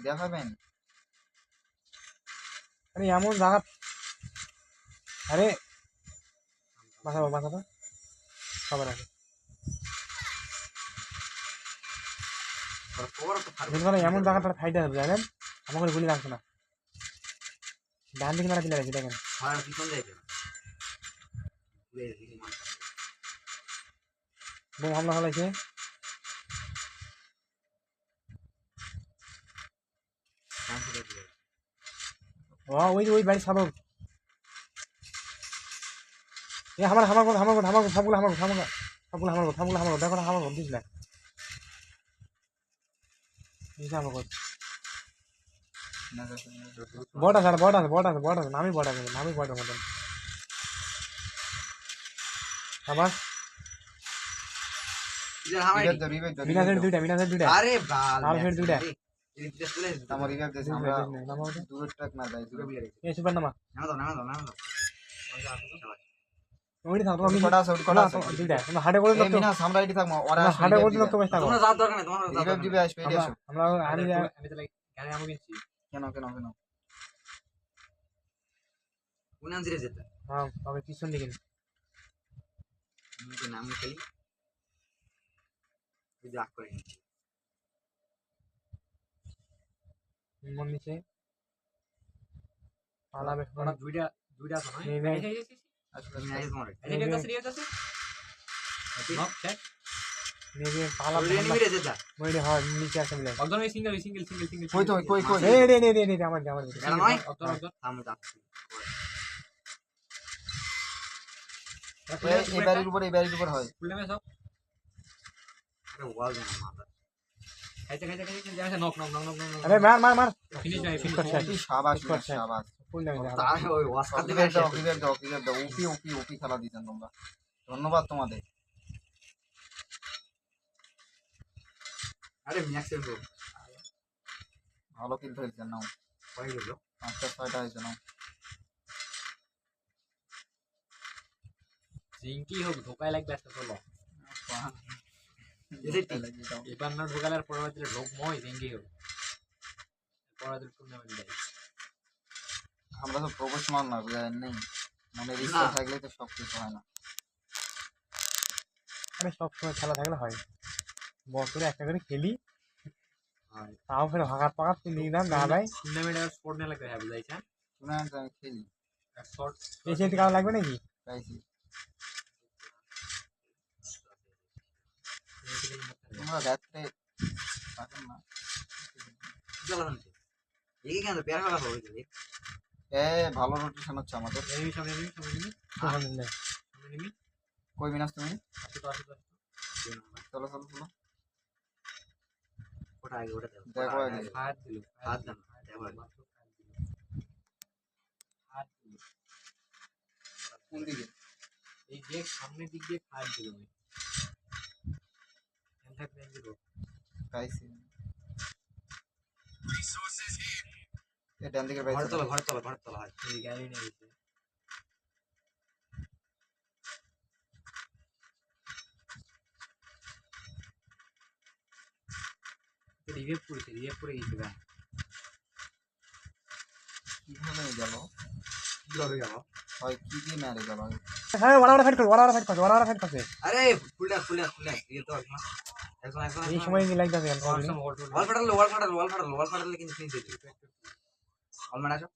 দেখাবেন আরে এমন জায়গা আরে বাঁচাবো খবর আছে এমন জায়গাটা ফাইটে হবে জানেন আমাকে গুলি লাগছে না ডান দিকে মারা দিলে দেখেন বোম হামলা হলাইছে ওই বাড়ি সাবক আমার সবগুলো দেখো না আমার দিস না বড় আছে নামি বড় মতন আবার দুইটা আরে আর ফের দুইটা আমার রিভাইভ দেছে আমরা দূরের ট্র্যাক না যাই এই সুপার নামা নামা ওইটা থাকো আমি কটা আছে দুইটা আমরা হাটে করে এই মিনা আমরা এটি থাকবো ওরা হাটে করে লোক বেশ থাকো তোমরা যাওয়ার দরকার নেই তোমরা রিভাইভ দিবে আসবে এটি আসো আমরা আমি তো লাইক গাড়ি আমো কিনছি কেন কোন আনজিরে যেতে হ্যাঁ তবে পিছন দিকে আমি নাম খেলি তুই যা করে মন নিচে পালাবে ওরা দুইটা আছে নেই, না নেই। আসলে আমি আইজ মরে এটা আছে নক চেক নেবে পালা এনিমি রে যেটা মইরে হয় নিচে আছে বলে একদম সিঙ্গেল কই এই আমার এটা নয় অতর থাম যাচ্ছি এই বাড়ির উপর হয় ফুল নেমে সব আরে ওয়াল দেন মাথা খাইতে যাচ্ছে নক আরে মার ফিনিশ নাই ফিনিশ করছে। এই শাবাশ করছে। শাবাশ ফুল নামে যা তার ওই ওয়াস করতে ক্লিয়ার দাও ওপি খেলা দিতেন তোমরা ধন্যবাদ তোমাদের আরে ম্যাক্সের ব্রো ভালো কিল ফেলছেন নাও কই গেল 5টা হয়েছে নাও সিঙ্কি হোক ধোকায় লাগবে একটা চলো এবার না ঢোকালার পরবর্তীতে ঢোক মই সিঙ্কি হোক পরবর্তীতে টুর্নামেন্ট দেয় আমরা তো প্রফেশনাল না বুঝেন নেই মনের ইচ্ছা না। থাকলে তো সব কিছু হয় না আমি সব সময় খেলা থাকলে হয় বছরে একটা করে খেলি হয় তাও ফের হাগাত পাকাত নিয়ে না দেয় টুর্নামেন্ট আর স্পোর্ট না লাগবে হবে যাইছেন টুর্নামেন্ট আমি খেলি শর্ট এসে কারো লাগবে নাকি চাইছি তোমরা রাত্রে থাকেন না জ্বালান এই কেন পেয়ার হলা হবে ভালো রোটেশন হচ্ছে আমাদের সামনে আলহামদুলিল্লাহ কই মিনাস তুমি আসো চলো ওটা আগে ওটা দেখো আগে। হাত দিল হাত দাও দেখো আগে। হাত দিল কোন দিকে এই যে সামনের দিক দিয়ে হাত দিল এন্টার প্লেন দিল পাইছি এই ডান দিকে ঘর পাইছি তলা হয় এই গাড়ি নিয়ে গেছে রিভেপ করে গেছে ভাই কিভাবে গেল কিভাবে গেল হয় কি দিয়ে মেরে গেল হ্যাঁ ওরা ফাইট করছে আরে ফুলটা এই তো একজন এই সময় কি লাগতেছে ওয়াল ফাটালে কিন্তু ফিনিশ হয়ে যাবে অল মারা আসো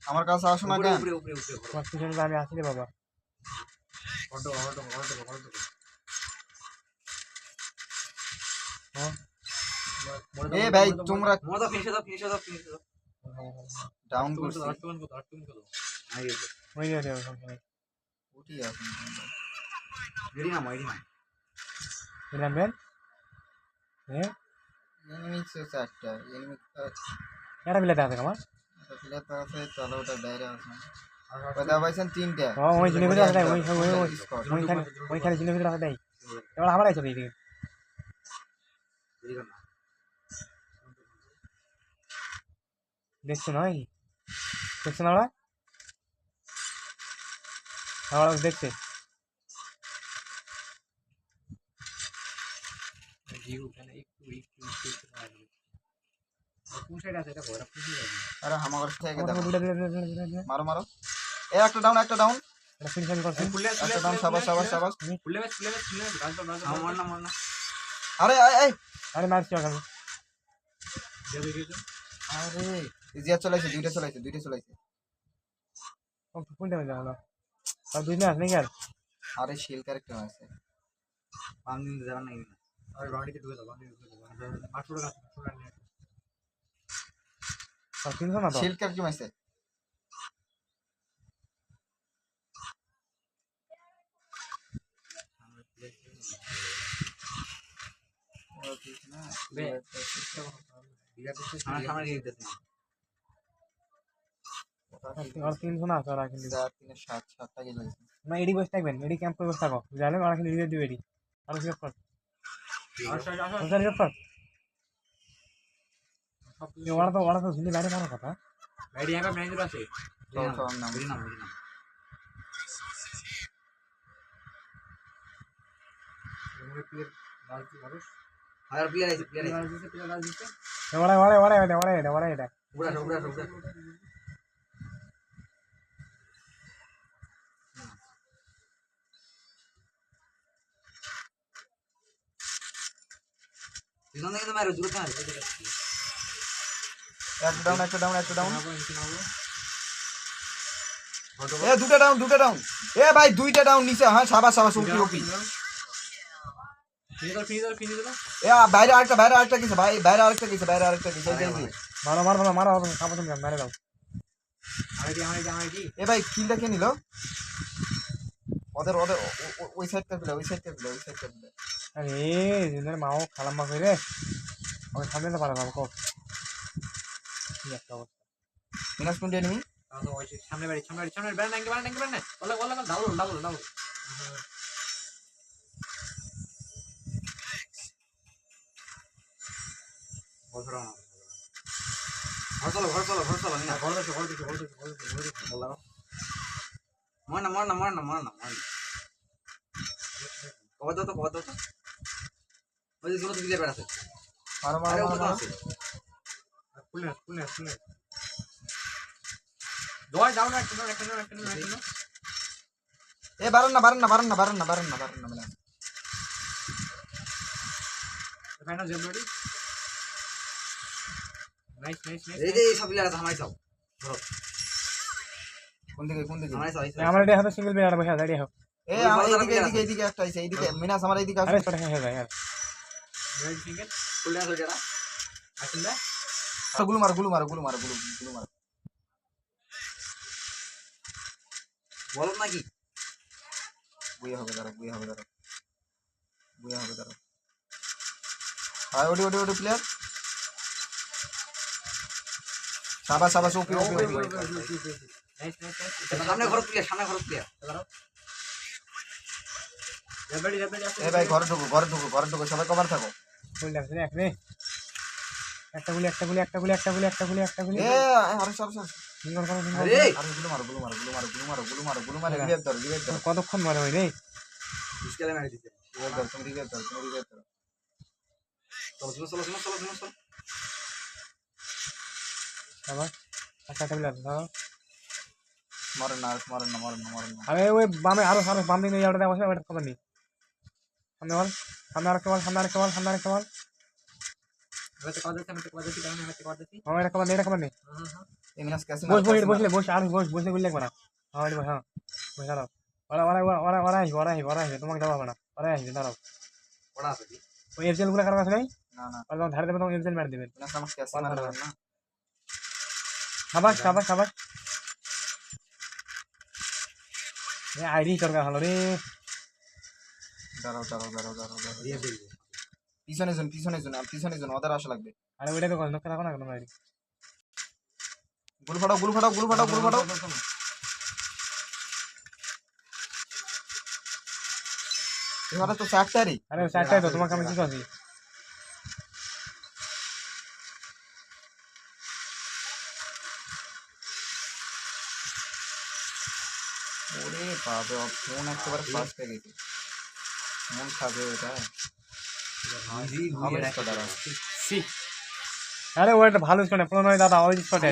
আমার কাছে আসো না কেন উপরে তোমার পিছনে তো আমি আসি রে বাবা হটো হ্যাঁ এ ভাই তোমরা মোর ফিনিশ দাও ডাউন করছি আটটুকুন কত আগে ওই রে উঠি আসুন রেডি না এলাম বেন হ্যাঁ এনিমি চারটা এনিমি এটা মিলাতে আছে আমার প্লেয়ার তো আছে চলো ওটা বাইরে আছে কথা পাইছেন তিনটা ওই জিনিস ভিতরে আছে ওইখানে জিনিস ভিতরে আছে এবার আমার আছে দিদি রেডি কর না দেখছো না দেখছো না ওরা দেখছে ভিউ কেন একটু আসবে কোন সাইড আছে এটা ঘোরা কোন সাইড আছে আরে আমাদের থেকে আমার দেখো দুটো দিলে মারো মারো এ একটা ডাউন এটা ফিনিশ আমি করছি ফুলে একটা ডাউন শাবাশ ফুলে গাছ মার না আরে এই আরে মারছি ওখানে আরে ইজিয়া চলাইছে দুইটা চলাইছে কোনটা হয়ে গেল আর দুই ম্যাচ নাকি আর আরে শিল ক্যারেক্টার আছে পাঁচ দিন যাবে না আর বাউন্ডারিতে ঢুকে দাও 800 টাকা 800 টাকা নিয়ে আর 300 না তো শিল ক্যারেক্টার আছে বে সামনে দিয়ে দিতে আর 300 না আছে আর কিন্তু 7 টাকা লাগছে না এডি বসে থাকবেন এডি ক্যাম্প করে বসে থাকো জানো আর কিন্তু রিভাইভ দিবে এডি আর সিলেক্ট কর সিলেক্ট কর ওরা তো ঝুলি বাইরে মারার কথা গাড়ি यहाँ पे मैनेजर আছে তো নাম বুঝি না এমনি প্লেয়ার রাজু মানুষ হাজার প্লেয়ার আছে প্লেয়ার রাজু ওরা এটা উড়া পিছন থেকে তো মারো জুড়ে মারো একটা ডাউন এ দুটো ডাউন এ ভাই দুইটা ডাউন নিচে হ্যাঁ সাবাস ওপি ফিনিশ এ বাইরে আরেকটা কিছু ভাই বাইরে আরেকটা কিছু এই যে মারো কাপড় মেরে দাও আমারটি এ ভাই কিলটা কে নিল ওদের ওই সাইড কা দিল আরে জিনের মাও খালাম্মা কইরে ওই সামনে তো পারে বাবা কো কি একটা অবস্থা মিনাস কোন এনিমি সামনে বাড়ি বাড়ি না বলা ডাবল ঘর চলো না মার না কবার দাও তো ওই যে জন্য দিলে বেড়াতে মারো আরে ওটা আছে ফুল দোয়ার ডাউন একটা এ বারান না মিনাস ফাইনাল জেম রেডি নাইস এই যে সব প্লেয়ার আছে আমায় সব ধরো কোন দিকে আমায় সব আমার এটা হাতে সিঙ্গেল প্লেয়ার বসে দাঁড়িয়ে হোক এ আমার এইদিকে একটা আছে এইদিকে মিনাস আমার এইদিকে আরে আসে ছোট হয়ে যায় यार রেডি সিঙ্গেল প্লেয়ার আছে যারা আসেন না গুলো মারো বলো নাকি বুয়া হবে দাঁড়া হাই ওডি প্লেয়ার সাবাস ওপি নাইস সামনে ঘর প্লেয়ার রেডি এ ভাই ঘরে ঢুকো সবাই কভার থাকো ফুল লাগছে রে একরে একটা গুলি এ আরে সর সিঙ্গেল করো আরে আরে গুলো মারো রিভাইভ দাও কতক্ষণ মারে ওই রে ডিসকালে মেরে দিতে তুমি রিভাইভ দাও চলো আবার একটা প্লেয়ার দাও মারো না আরে ওই বামে আরো বাম দিকে ইয়াটা দেওয়া আছে ওটা খবর নেই সামনে আরেকটা বল আমি তো কত দিছি আমার একটা খবর নেই এ মিনাস কাছে বস আর বসলে গুলি লাগবে না আমার বস হ্যাঁ বস দাঁড়াও ওরা আসবে তোমাকে দেওয়া হবে না ওরা আসবে দাঁড়াও ওরা আছে কি ওই এফজেল গুলো কারো আছে নাই না ওরা যখন ধারে দেবে তখন এফজেল মেরে দেবেন মিনাস আমার কাছে মারবেন না সাবাস এ আইডি দরকার হলো রে দাঁড়াও দিয়ে দিই পিছনে জন ওদের আসা লাগবে আরে ওইটা তো কথা নক রাখো না কোনো আইডি গুলো ফাটাও এবারে তো ফ্যাক্টরি আরে চারটাই তো তোমাকে আমি কিছু আছি ওরে বাবা ফোন একেবারে ফাস্ট হয়ে গেছে মন খাবে এটা আমার স্কোয়াড আর আরে ও একটা ভালো স্কোয়াড প্রণয় দাদা ওই স্কোয়াড